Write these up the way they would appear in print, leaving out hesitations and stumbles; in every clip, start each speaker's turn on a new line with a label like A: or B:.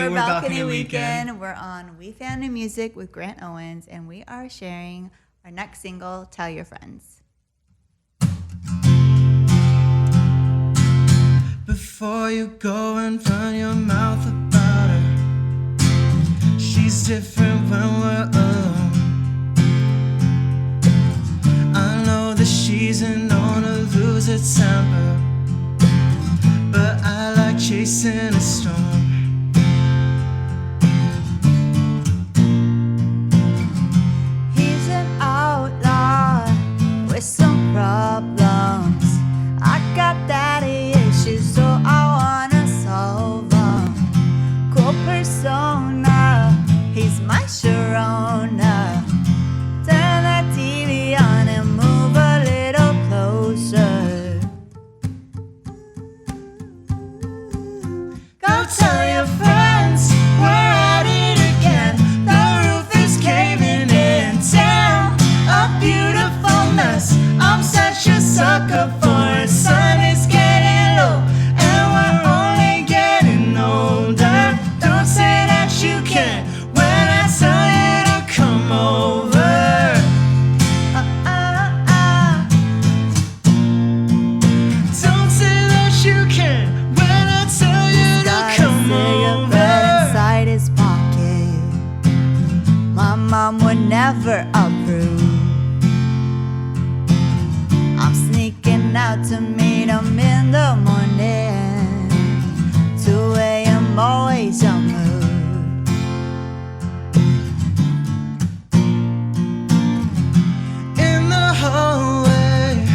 A: we're
B: Balcony Weekend. We're on We Found New Music with Grant Owens, and we are sharing our next single, Tell Your Friends.
A: Before you go and run your mouth about her, she's different when we're alone. I know that she's known to lose her temper, but I like chasing a storm.
B: He's an outlaw with some problems. I got daddy issues, so I wanna solve them. Cool persona, he's my Sharona. Turn that TV on and move a little closer.
A: Go tell your friends we're at it again. The roof is caving in. Damn, a beautiful mess. I'm such a sucker for it. Sun is getting low and we're only getting older. Don't say that you can't when I tell you to come over. Don't say that you can't when I tell you to come over.
B: Inside his pocket, my mom would never approve. I'm sneaking out to meet him in the morning. 2 a.m. always on move.
A: In the hallway,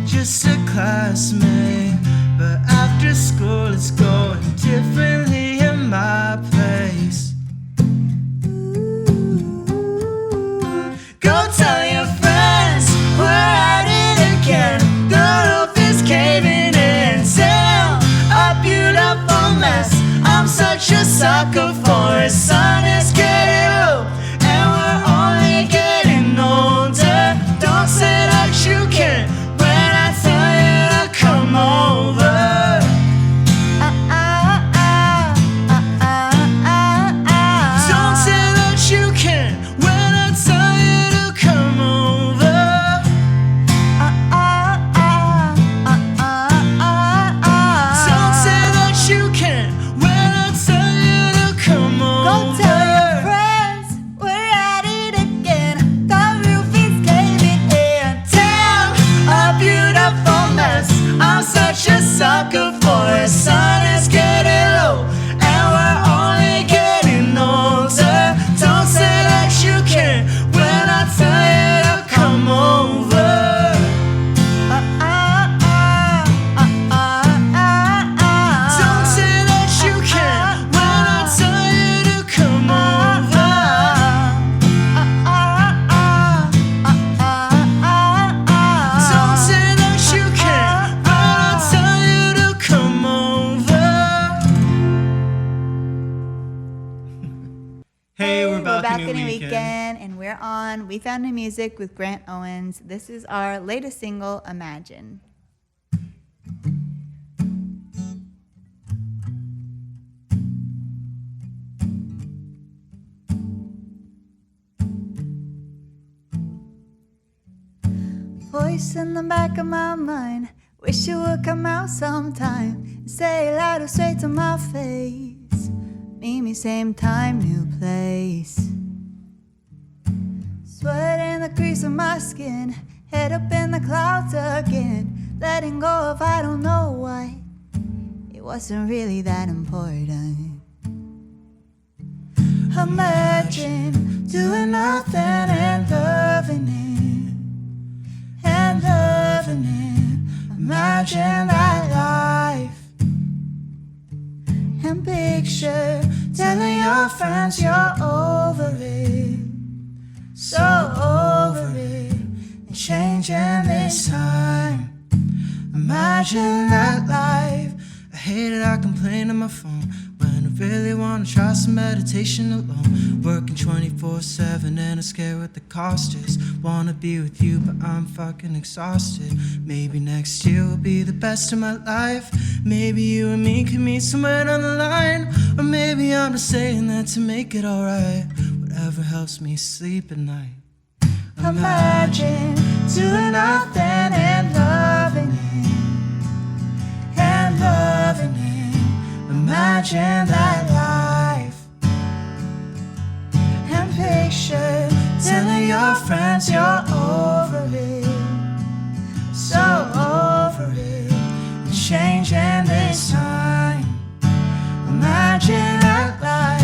A: just a classmate, but after school it's going differently in my place. Go tell your friends we're at it again. The roof is caving in. Damn, a beautiful mess. I'm such a sucker for it. Sun is getting low and we're only getting older. Don't say that you can't when I tell you to come over. Don't say that you can't when I tell you to come over. Don't say that you can't when I tell you to come over.
B: Go tell your friends we're at it again. The roof is caving in.
A: Damn, a beautiful mess. I'm such a sucker for it. Sun is getting low and we're only getting older. Don't say that you can't when I tell you to come over. Don't say that you can't when I tell you to come over. Don't say that you can't when I tell you to come over. Hey, we're Balcony Weekend.
B: And we're on We Found New Music with Grant Owens. This is our latest single, Imagine. Voice in the back of my mind, wish you would come out sometime and say it loud or straight to my face. Meet me same time, new place. Sweat in the crease of my skin, head up in the clouds again. Letting go of I don't know why, it wasn't really that important. Imagine doing nothing and loving it, and loving it. Imagine that life, and picture telling your friends you're over it, so over it, and changing this time. Imagine that life, a
A: hate it, I complain on my phone when I really wanna try some meditation alone. Working 24/7 and I'm scared what the cost is. Wanna be with you, but I'm fucking exhausted. Maybe next year will be the best of my life. Maybe you and me can meet somewhere down the line. Or maybe I'm just saying that to make it alright. Whatever helps me sleep at night. Imagine doing nothing and loving it, and loving it. Imagine that life. And picture telling your friends you're over it, so over it, and changing this time. Imagine that life.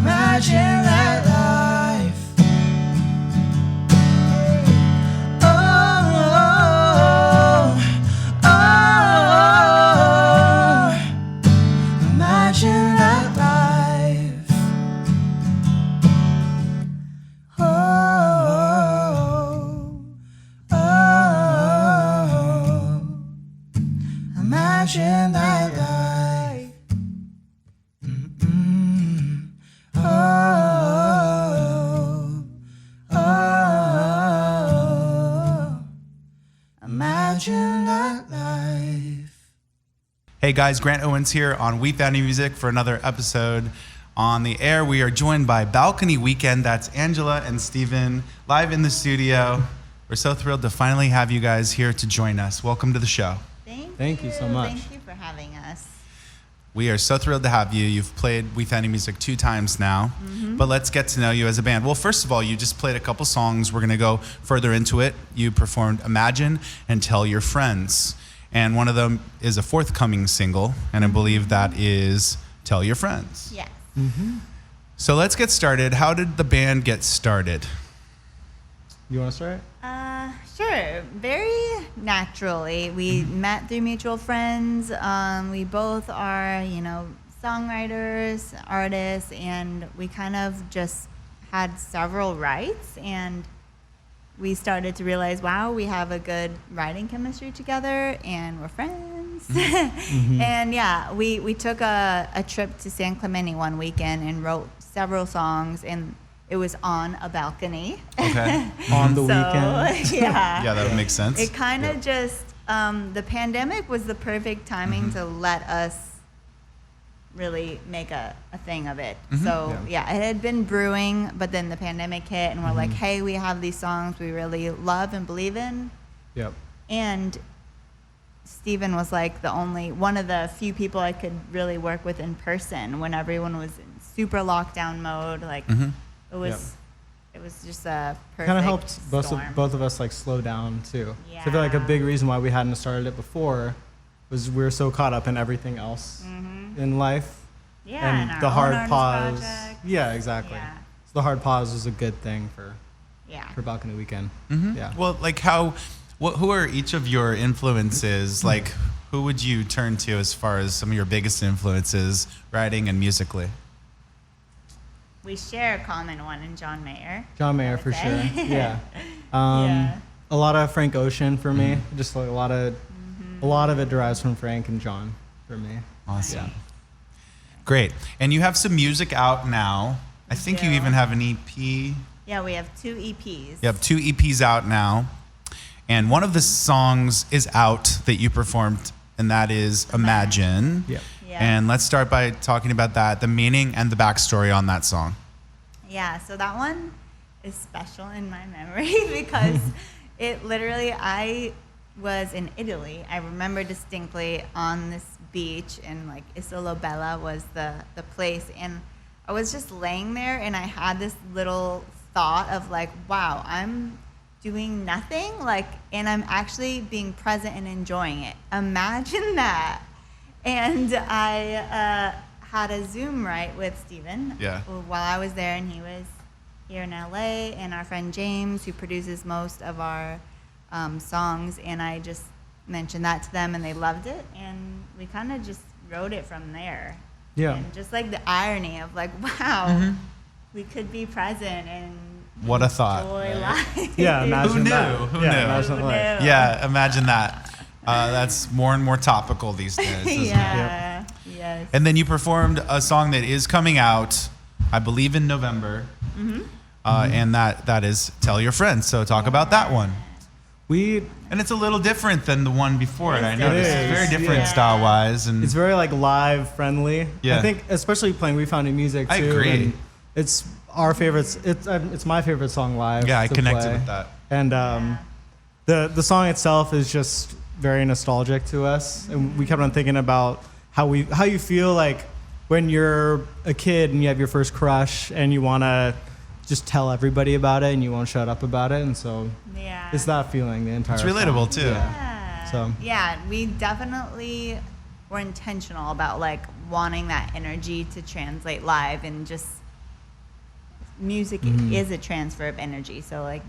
A: Imagine that life. Imagine that life. Imagine that life. Imagine that life.
C: Hey guys, Grant Owens here on We Found New Music for another episode on the air. We are joined by Balcony Weekend. That's Angela and Steven live in the studio. We're so thrilled to finally have you guys here to join us. Welcome to the show.
D: Thank you so much.
B: Thank you for having us.
C: We are so thrilled to have you. You've played We Found New Music 2 times now, but let's get to know you as a band. Well, first of all, you just played a couple songs. We're going to go further into it. You performed Imagine and Tell Your Friends, and one of them is a forthcoming single, and I believe that is Tell Your Friends.
B: Yes.
C: So let's get started. How did the band get started?
D: You want to start?
B: Sure. Very naturally. We met through mutual friends. We both are, songwriters, artists, and we kind of just had several writes, and we started to realize, wow, we have a good writing chemistry together, and we're friends. And yeah, we took a trip to San Clemente one weekend and wrote several songs, and it was on a balcony.
C: Okay.
D: On the
B: So,
D: weekend.
B: yeah.
C: Yeah, that would make sense.
B: It kind of just, the pandemic was the perfect timing to let us really make a thing of it. So yeah, it had been brewing, but then the pandemic hit, and we're like, hey, we have these songs we really love and believe in.
D: Yep.
B: And Steven was like one of the few people I could really work with in person when everyone was in super lockdown mode. Like it was just a perfect
D: Kind of helped
B: storm.
D: both of us like slow down too.
B: Yeah.
D: So I feel like a big reason why we hadn't started it before was we were so caught up in everything else in life.
B: Yeah,
D: and
B: our
D: the
B: own
D: hard
B: artist
D: pause.
B: projects.
D: Yeah, exactly.
B: Yeah.
D: So the hard pause was a good thing for
B: Yeah.
D: Balcony Weekend. Yeah.
C: Well, like who are each of your influences? Like, who would you turn to as far as some of your biggest influences, writing and musically?
B: We share a common one in John Mayer.
D: John Mayer
B: I would
D: for sure.
B: say.
D: Yeah.
B: Yeah.
D: A lot of Frank Ocean for me. Just like a lot of it derives from Frank and John for me.
C: Awesome.
D: Yeah.
C: Great. And you have some music out now. I think you
B: do.
C: even have an EP.
B: Yeah, we have 2 EPs.
C: You have 2 EPs out now. And one of the songs is out that you performed, and that is Imagine.
D: Yeah.
B: Yeah.
C: And let's start by talking about that, the meaning and the backstory on that song.
B: Yeah, so that one is special in my memory because it literally, I was in Italy. I remember distinctly on this beach, and like Isola Bella was the place, and I was just laying there, and I had this little thought of like, wow, I'm doing nothing, like, and I'm actually being present and enjoying it. Imagine that. And I had a Zoom with Steven while I was there, and he was here in LA, and our friend James, who produces most of our songs, and I just mentioned that to them, and they loved it, and we kind of just wrote it from there.
D: Yeah.
B: And just like the irony of like, wow, we could be present and
C: What a thought.
B: Joy Live.
D: Yeah, imagine
C: Who knew?
D: that.
C: Who
D: yeah,
C: knew?
D: Imagine
B: Who
D: life.
B: knew?
C: Yeah, imagine that. That's more and more topical these days. Isn't it?
B: Yeah. Yes.
C: And then you performed a song that is coming out, I believe, in November. And that is Tell Your Friends. So talk about that one. And it's a little different than the one before it. I noticed. It's very different style-wise. And
D: It's very like live friendly.
C: Yeah.
D: I think especially playing We Found New Music too.
C: I agree.
D: And it's our favorites. It's my favorite song live.
C: yeah, I
D: to
C: connected
D: play.
C: with that.
D: And the song itself is just very nostalgic to us. And we kept on thinking about how you feel like when you're a kid and you have your first crush and you want to just tell everybody about it and you won't shut up about it. And so
B: Yeah.
D: it's that feeling the entire
C: It's relatable,
D: song.
C: too.
B: Yeah.
D: So-
B: yeah, we definitely were intentional about like wanting that energy to translate live, and just music is a transfer of energy. So like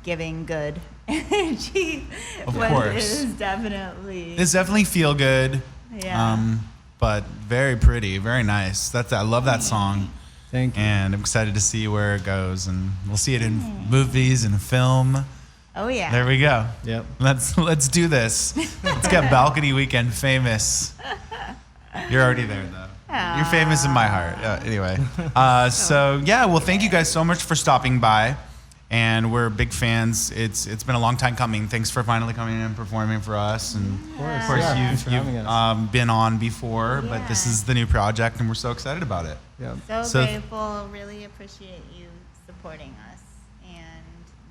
B: giving good energy
C: Of course.
B: is definitely
C: It's definitely feel good.
B: Yeah.
C: But very pretty, very nice. I love that song.
D: Thank you.
C: And I'm excited to see where it goes, and we'll see it in movies and film.
B: Oh yeah.
C: There we go.
D: Yep.
C: Let's do this. Let's get Balcony Weekend famous. You're already there though. You're famous in my heart. Anyway, so yeah, well, thank you guys so much for stopping by, and we're big fans. It's been a long time coming. Thanks for finally coming in and performing for us, and of course
D: Yeah, thanks for having us.
C: you've been on before, but this
B: Yeah.
C: is the new project, and we're so excited about it.
D: Yep.
B: So
C: So-
B: grateful. Really appreciate you supporting us and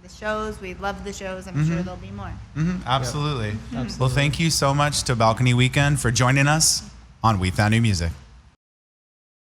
B: the shows. We love the shows. I'm sure there'll be more.
C: Absolutely.
D: Absolutely.
C: Well, thank you so much to Balcony Weekend for joining us on We Found New Music.